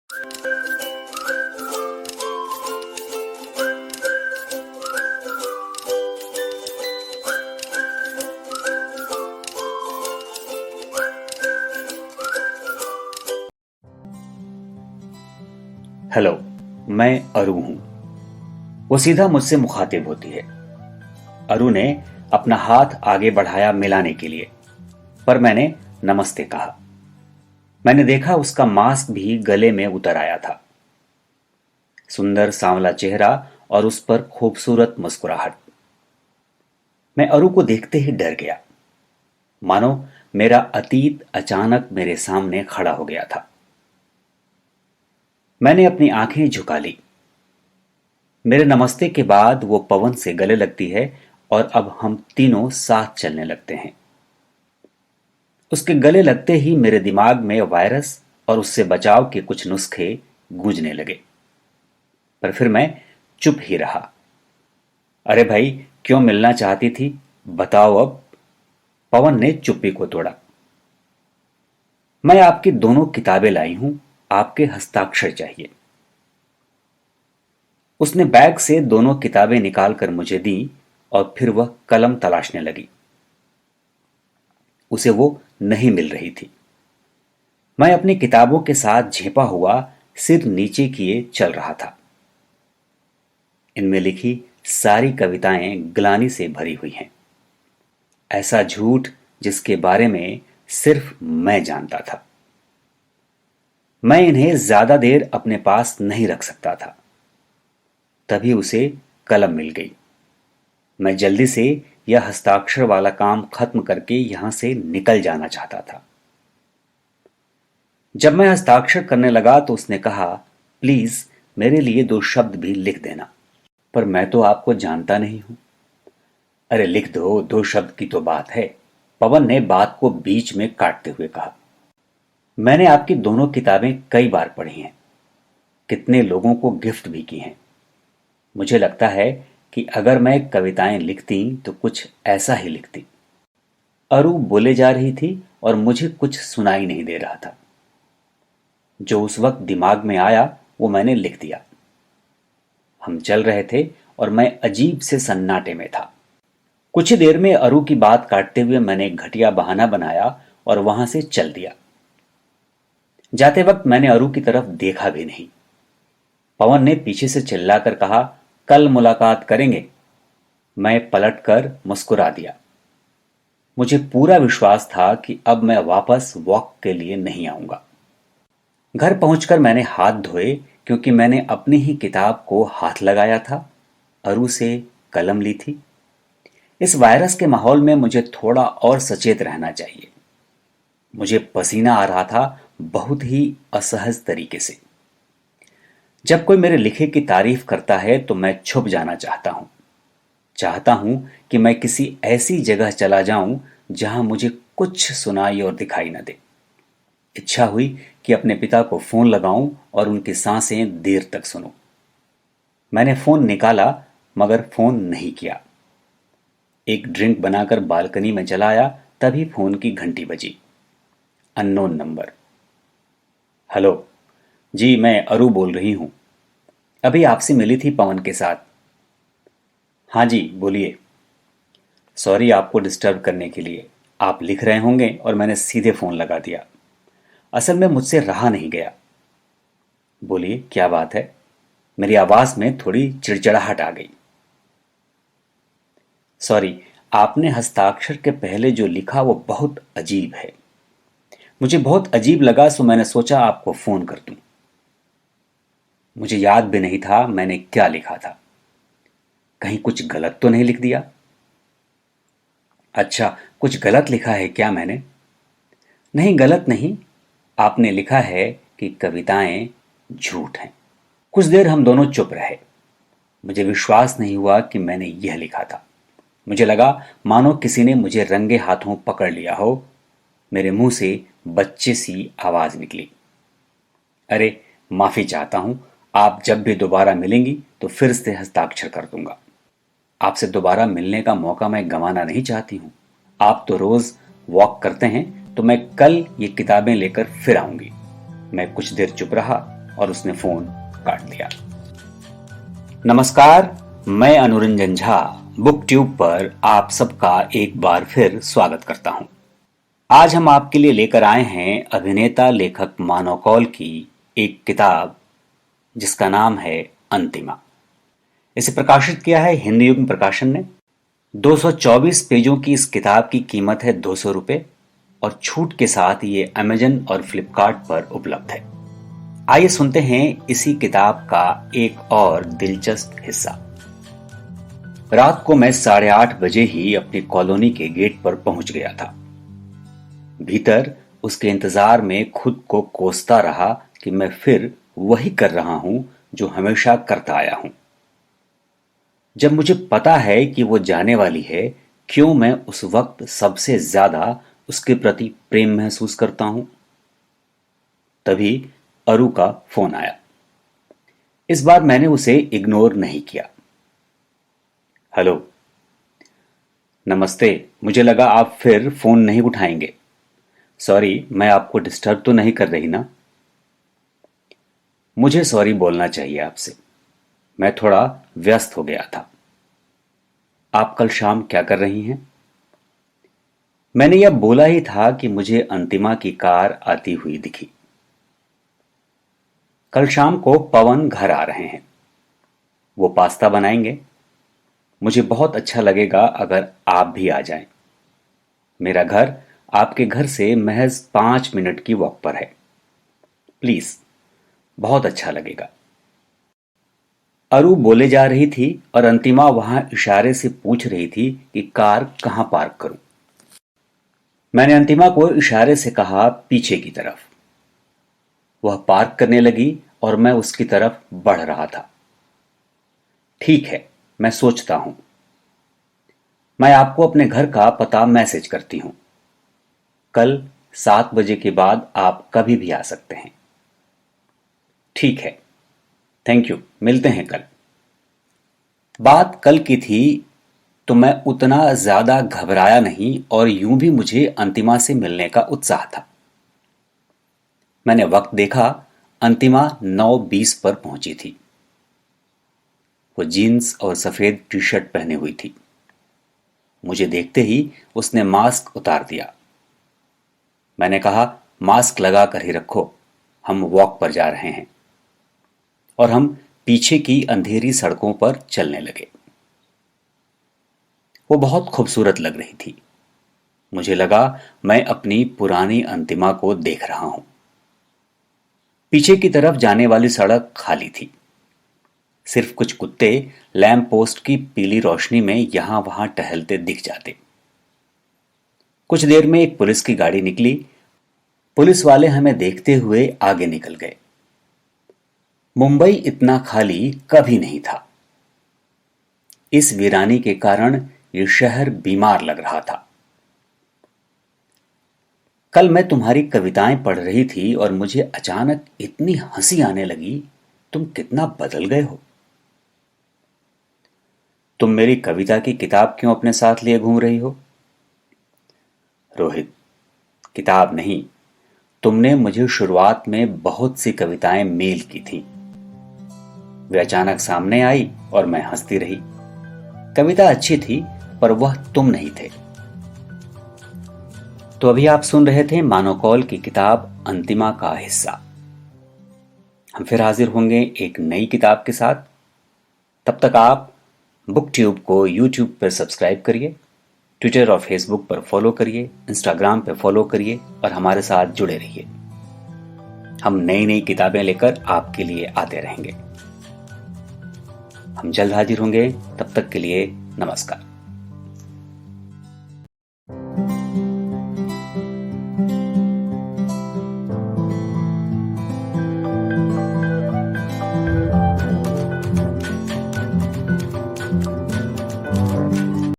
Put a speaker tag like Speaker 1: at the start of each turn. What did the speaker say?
Speaker 1: Hello, मैं अरु हूं। वो सीधा मुझसे मुखातिब होती है। अरु ने अपना हाथ आगे बढ़ाया मिलाने के लिए, पर मैंने नमस्ते कहा। मैंने देखा उसका मास्क भी गले में उतर आया था। सुंदर सांवला चेहरा और उस पर खूबसूरत मुस्कुराहट। मैं अरु को देखते ही डर गया, मानो मेरा अतीत अचानक मेरे सामने खड़ा हो गया था। मैंने अपनी आंखें झुका ली। मेरे नमस्ते के बाद वो पवन से गले लगती है और अब हम तीनों साथ चलने लगते हैं। उसके गले लगते ही मेरे दिमाग में वायरस और उससे बचाव के कुछ नुस्खे गूंजने लगे, पर फिर मैं चुप ही रहा। अरे भाई, क्यों मिलना चाहती थी, बताओ अब। पवन ने चुप्पी को तोड़ा। मैं आपकी दोनों किताबें लाई हूं, आपके हस्ताक्षर चाहिए। उसने बैग से दोनों किताबें निकालकर मुझे दी और फिर वह कलम तलाशने लगी। उसे वो नहीं मिल रही थी। मैं अपनी किताबों के साथ झेपा हुआ सिर नीचे किए चल रहा था। इनमें लिखी सारी कविताएं ग्लानि से भरी हुई हैं। ऐसा झूठ जिसके बारे में सिर्फ मैं जानता था। मैं इन्हें ज्यादा देर अपने पास नहीं रख सकता था। तभी उसे कलम मिल गई। मैं जल्दी से यह हस्ताक्षर वाला काम खत्म करके यहां से निकल जाना चाहता था। जब मैं हस्ताक्षर करने लगा तो उसने कहा, प्लीज मेरे लिए 2 शब्द भी लिख देना। पर मैं तो आपको जानता नहीं हूं। अरे लिख दो, 2 शब्द की तो बात है, पवन ने बात को बीच में काटते हुए कहा। मैंने आपकी दोनों किताबें कई बार पढ़ी हैं, कितने लोगों को गिफ्ट भी की हैं। मुझे लगता है कि अगर मैं कविताएं लिखती तो कुछ ऐसा ही लिखती। अरु बोले जा रही थी और मुझे कुछ सुनाई नहीं दे रहा था। जो उस वक्त दिमाग में आया वो मैंने लिख दिया। हम चल रहे थे और मैं अजीब से सन्नाटे में था। कुछ ही देर में अरु की बात काटते हुए मैंने एक घटिया बहाना बनाया और वहां से चल दिया। जाते वक्त मैंने अरु की तरफ देखा भी नहीं। पवन ने पीछे से चिल्लाकर कहा, कल मुलाकात करेंगे। मैं पलटकर मुस्कुरा दिया। मुझे पूरा विश्वास था कि अब मैं वापस वॉक के लिए नहीं आऊंगा। घर पहुंचकर मैंने हाथ धोए, क्योंकि मैंने अपनी ही किताब को हाथ लगाया था, अरु से कलम ली थी। इस वायरस के माहौल में मुझे थोड़ा और सचेत रहना चाहिए। मुझे पसीना आ रहा था, बहुत ही असहज तरीके से। जब कोई मेरे लिखे की तारीफ करता है तो मैं छुप जाना चाहता हूं कि मैं किसी ऐसी जगह चला जाऊं जहां मुझे कुछ सुनाई और दिखाई न दे। इच्छा हुई कि अपने पिता को फोन लगाऊं और उनकी सांसें देर तक सुनूं। मैंने फोन निकाला, मगर फोन नहीं किया। एक ड्रिंक बनाकर बालकनी में चला आया, तभी फोन की घंटी बजी। Unknown number. हेलो जी, मैं अरु बोल रही हूं। अभी आपसे मिली थी पवन के साथ। हाँ जी, बोलिए। सॉरी आपको डिस्टर्ब करने के लिए। आप लिख रहे होंगे और मैंने सीधे फोन लगा दिया। असल में मुझसे रहा नहीं गया। बोलिए, क्या बात है। मेरी आवाज में थोड़ी चिड़चिड़ाहट आ गई। सॉरी, आपने हस्ताक्षर के पहले जो लिखा वो बहुत अजीब है। मुझे बहुत अजीब लगा, सो मैंने सोचा आपको फोन कर दूं। मुझे याद भी नहीं था मैंने क्या लिखा था। कहीं कुछ गलत तो नहीं लिख दिया? अच्छा, कुछ गलत लिखा है क्या मैंने? नहीं, गलत नहीं। आपने लिखा है कि कविताएं झूठ हैं। कुछ देर हम दोनों चुप रहे। मुझे विश्वास नहीं हुआ कि मैंने यह लिखा था। मुझे लगा मानो किसी ने मुझे रंगे हाथों पकड़ लिया हो। मेरे मुंह से बच्चे सी आवाज निकली, अरे माफी चाहता हूं। आप जब भी दोबारा मिलेंगी तो फिर से हस्ताक्षर कर दूंगा। आपसे दोबारा मिलने का मौका मैं गंवाना नहीं चाहती हूं। आप तो रोज वॉक करते हैं, तो मैं कल ये किताबें लेकर फिर आऊंगी। मैं कुछ देर चुप रहा। और उसने फोन काट दिया। नमस्कार, मैं अनुरंजन झा बुक ट्यूब पर आप सबका एक बार फिर स्वागत करता हूं। आज हम आपके लिए लेकर आए हैं अभिनेता लेखक मानव कौल की एक किताब जिसका नाम है अंतिमा। इसे प्रकाशित किया है हिंदी युग प्रकाशन ने। 224 पेजों की इस किताब की कीमत है 200 रुपये और छूट के साथ ये अमेजन और फ्लिपकार्ट पर उपलब्ध है। आइए सुनते हैं इसी किताब का एक और दिलचस्प हिस्सा। रात को मैं 8:30 बजे ही अपनी कॉलोनी के गेट पर पहुंच गया था। भीतर उसके इंतजार में खुद को कोसता रहा कि मैं फिर वही कर रहा हूं जो हमेशा करता आया हूं। जब मुझे पता है कि वो जाने वाली है, क्यों मैं उस वक्त सबसे ज्यादा उसके प्रति प्रेम महसूस करता हूं। तभी अरु का फोन आया। इस बार मैंने उसे इग्नोर नहीं किया। हेलो। नमस्ते, मुझे लगा आप फिर फोन नहीं उठाएंगे। सॉरी, मैं आपको डिस्टर्ब तो नहीं कर रही ना? मुझे सॉरी बोलना चाहिए आपसे, मैं थोड़ा व्यस्त हो गया था। आप कल शाम क्या कर रही हैं? मैंने यह बोला ही था कि मुझे अंतिमा की कार आती हुई दिखी। कल शाम को पवन घर आ रहे हैं। वो पास्ता बनाएंगे। मुझे बहुत अच्छा लगेगा अगर आप भी आ जाएं। मेरा घर आपके घर से महज 5 मिनट की वॉक पर है। प्लीज, बहुत अच्छा लगेगा। अरु बोले जा रही थी और अंतिमा वहां इशारे से पूछ रही थी कि कार कहां पार्क करूं। मैंने अंतिमा को इशारे से कहा पीछे की तरफ। वह पार्क करने लगी और मैं उसकी तरफ बढ़ रहा था। ठीक है, मैं सोचता हूं। मैं आपको अपने घर का पता मैसेज करती हूं। कल 7 बजे के बाद आप कभी भी आ सकते हैं। ठीक है, थैंक यू, मिलते हैं कल। बात कल की थी तो मैं उतना ज्यादा घबराया नहीं और यूं भी मुझे अंतिमा से मिलने का उत्साह था। मैंने वक्त देखा, अंतिमा 9:20 पर पहुंची थी। वो जीन्स और सफेद टी शर्ट पहने हुई थी। मुझे देखते ही उसने मास्क उतार दिया। मैंने कहा, मास्क लगा कर ही रखो, हम वॉक पर जा रहे हैं। और हम पीछे की अंधेरी सड़कों पर चलने लगे। वो बहुत खूबसूरत लग रही थी। मुझे लगा मैं अपनी पुरानी अंतिमा को देख रहा हूं। पीछे की तरफ जाने वाली सड़क खाली थी। सिर्फ कुछ कुत्ते लैंप पोस्ट की पीली रोशनी में यहां वहां टहलते दिख जाते। कुछ देर में एक पुलिस की गाड़ी निकली। पुलिस वाले हमें देखते हुए आगे निकल गए। मुंबई इतना खाली कभी नहीं था। इस वीरानी के कारण ये शहर बीमार लग रहा था। कल मैं तुम्हारी कविताएं पढ़ रही थी और मुझे अचानक इतनी हंसी आने लगी। तुम कितना बदल गए हो। तुम मेरी कविता की किताब क्यों अपने साथ लिए घूम रही हो? रोहित, किताब नहीं, तुमने मुझे शुरुआत में बहुत सी कविताएं मेल की थी। वे अचानक सामने आई और मैं हंसती रही। कविता अच्छी थी पर वह तुम नहीं थे। तो अभी आप सुन रहे थे मानव कौल की किताब अंतिमा का हिस्सा। हम फिर हाजिर होंगे एक नई किताब के साथ। तब तक आप बुक ट्यूब को यूट्यूब पर सब्सक्राइब करिए, ट्विटर और फेसबुक पर फॉलो करिए, इंस्टाग्राम पर फॉलो करिए और हमारे साथ जुड़े रहिए। हम नई नई किताबें लेकर आपके लिए आते रहेंगे। हम जल्द हाजिर होंगे। तब तक के लिए नमस्कार।